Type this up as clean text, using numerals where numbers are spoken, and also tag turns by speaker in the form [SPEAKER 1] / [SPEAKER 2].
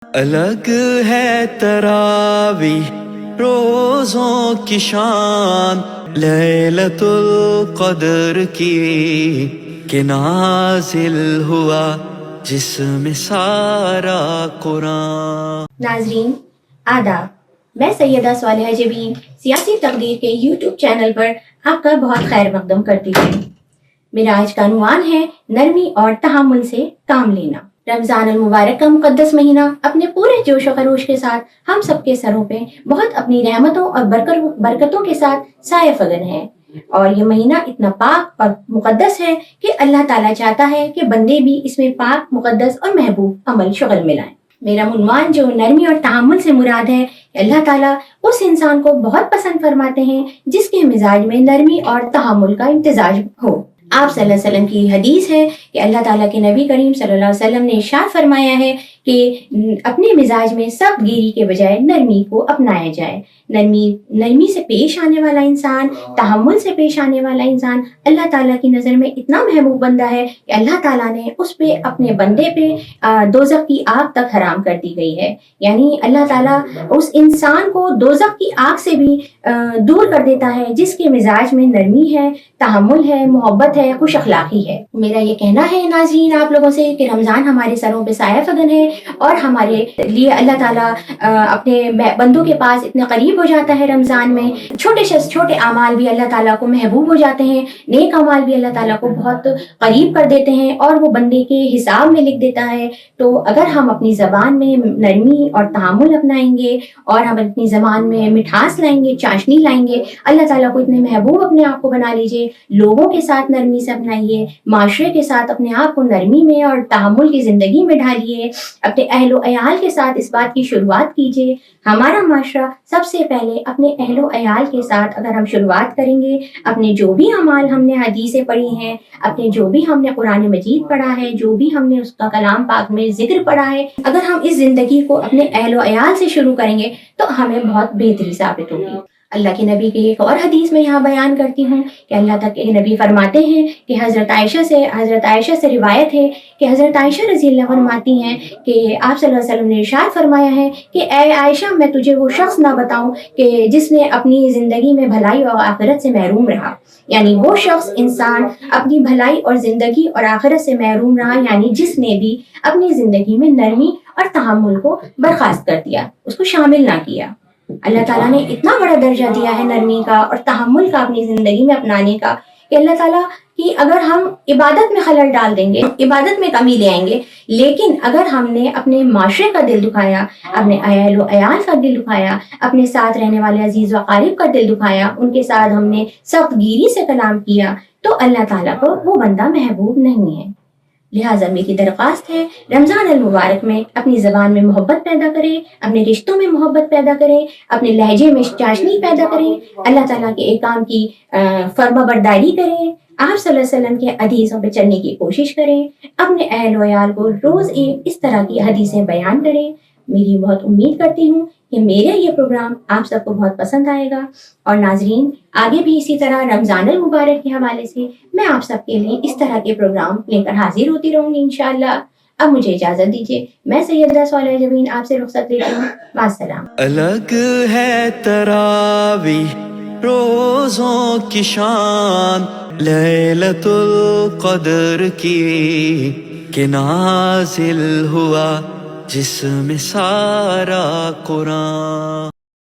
[SPEAKER 1] الگ ہے تراویح روزوں کی شان لیلۃ القدر کی کہ نازل ہوا جس میں سارا قرآن۔
[SPEAKER 2] ناظرین آداب، میں سیدہ صالحہ جبین سیاسی تقدیر کے یوٹیوب چینل پر آپ کا بہت خیر مقدم کرتی ہوں۔ میرا آج کا عنوان ہے نرمی اور تحمل سے کام لینا۔ رمضان المبارک کا مقدس مہینہ اپنے پورے جوش و خروش کے ساتھ ہم سب کے سروں پہ بہت اپنی رحمتوں اور برکتوں کے ساتھ سایہ فگن ہے، اور یہ مہینہ اتنا پاک اور مقدس ہے کہ اللہ تعالیٰ چاہتا ہے کہ بندے بھی اس میں پاک، مقدس اور محبوب عمل شغل میں لائیں۔ میرا عنوان جو نرمی اور تحمل سے مراد ہے کہ اللہ تعالیٰ اس انسان کو بہت پسند فرماتے ہیں جس کے مزاج میں نرمی اور تحمل کا امتزاج ہو۔ آپ صلی اللہ علیہ وسلم کی حدیث ہے کہ اللہ تعالیٰ کے نبی کریم صلی اللہ علیہ وسلم نے ارشاد فرمایا ہے کہ اپنے مزاج میں سخت گیری کے بجائے نرمی کو اپنایا جائے۔ نرمی سے پیش آنے والا انسان، تحمل سے پیش آنے والا انسان اللہ تعالیٰ کی نظر میں اتنا محبوب بندہ ہے کہ اللہ تعالیٰ نے اس پہ، اپنے بندے پہ دوزخ کی آگ تک حرام کر دی گئی ہے۔ یعنی اللہ تعالیٰ اس انسان کو دوزخ کی آگ سے بھی دور کر دیتا ہے جس کے مزاج میں نرمی ہے، تحمل ہے، محبت ہے، خوش اخلاقی ہے۔ میرا یہ کہنا ہے ناظرین آپ لوگوں سے کہ رمضان ہمارے سروں پہ سایہ فگن ہے، اور ہمارے لیے اللہ تعالیٰ اپنے بندوں کے پاس اتنے قریب ہو جاتا ہے۔ رمضان میں چھوٹے سے چھوٹے اعمال بھی اللہ تعالیٰ کو محبوب ہو جاتے ہیں، نیک اعمال بھی اللہ تعالیٰ کو بہت قریب کر دیتے ہیں اور وہ بندے کے حساب میں لکھ دیتا ہے۔ تو اگر ہم اپنی زبان میں نرمی اور تحمل اپنائیں گے اور ہم اپنی زبان میں مٹھاس لائیں گے، چاشنی لائیں گے، اللہ تعالیٰ کو اتنے محبوب اپنے آپ کو بنا لیجئے، لوگوں کے ساتھ نرمی سے اپنائیے، معاشرے کے ساتھ اپنے آپ کو نرمی میں اور تحمل کی زندگی میں ڈھالیے، اپنے اہل و عیال کے ساتھ اس بات کی شروعات کیجئے۔ ہمارا معاشرہ سب سے پہلے اپنے اہل و عیال کے ساتھ اگر ہم شروعات کریں گے، اپنے جو بھی اعمال ہم نے حدیثیں پڑھی ہیں، اپنے جو بھی ہم نے قرآن مجید پڑھا ہے، جو بھی ہم نے اس کا کلام پاک میں ذکر پڑھا ہے، اگر ہم اس زندگی کو اپنے اہل و عیال سے شروع کریں گے تو ہمیں بہت بہتری ثابت ہوگی۔ اللہ کے نبی کی ایک اور حدیث میں یہاں بیان کرتی ہوں کہ اللہ تک کے نبی فرماتے ہیں کہ حضرت عائشہ سے روایت ہے کہ حضرت عائشہ رضی اللہ عنہ فرماتی ہیں کہ آپ صلی اللہ علیہ وسلم نے ارشاد فرمایا ہے کہ اے عائشہ، میں تجھے وہ شخص نہ بتاؤں کہ جس نے اپنی زندگی میں بھلائی اور آخرت سے محروم رہا۔ یعنی وہ شخص، انسان اپنی بھلائی اور زندگی اور آخرت سے محروم رہا، یعنی جس نے بھی اپنی زندگی میں نرمی اور تحمل کو برخاست کر دیا، اس کو شامل نہ کیا۔ اللہ تعالیٰ نے اتنا بڑا درجہ دیا ہے نرمی کا اور تحمل کا اپنی زندگی میں اپنانے کا کہ اللہ تعالیٰ کی اگر ہم عبادت میں خلل ڈال دیں گے، عبادت میں کمی لے آئیں گے، لیکن اگر ہم نے اپنے معاشرے کا دل دکھایا، اپنے اہل و عیال کا دل دکھایا، اپنے ساتھ رہنے والے عزیز و اقارب کا دل دکھایا، ان کے ساتھ ہم نے سخت گیری سے کلام کیا، تو اللہ تعالیٰ کو وہ بندہ محبوب نہیں ہے۔ لہٰذا میری درخواست ہے رمضان المبارک میں اپنی زبان میں محبت پیدا کریں، اپنے رشتوں میں محبت پیدا کریں، اپنے لہجے میں چاشنی پیدا کریں، اللہ تعالیٰ کے احکام کی فرما برداری کریں، آپ صلی اللہ علیہ وسلم کے حدیثوں پہ چلنے کی کوشش کریں، اپنے اہل و عیال کو روز ایک اس طرح کی حدیثیں بیان کریں۔ میری بہت امید کرتی ہوں کہ میرا یہ پروگرام آپ سب کو بہت پسند آئے گا، اور ناظرین آگے بھی اسی طرح رمضان المبارک کے حوالے سے میں آپ سب کے لیے اس طرح کے پروگرام لے کر حاضر ہوتی رہوں گی انشاءاللہ۔ اب مجھے اجازت دیجیے، میں سیدہ صالحہ جبین آپ سے رخصت لیتی ہوں۔ مع السلام۔
[SPEAKER 1] الگ ہے تراویح روزوں کی شان لیلۃ القدر کی کہ نازل ہوا جس میں سارا قرآن۔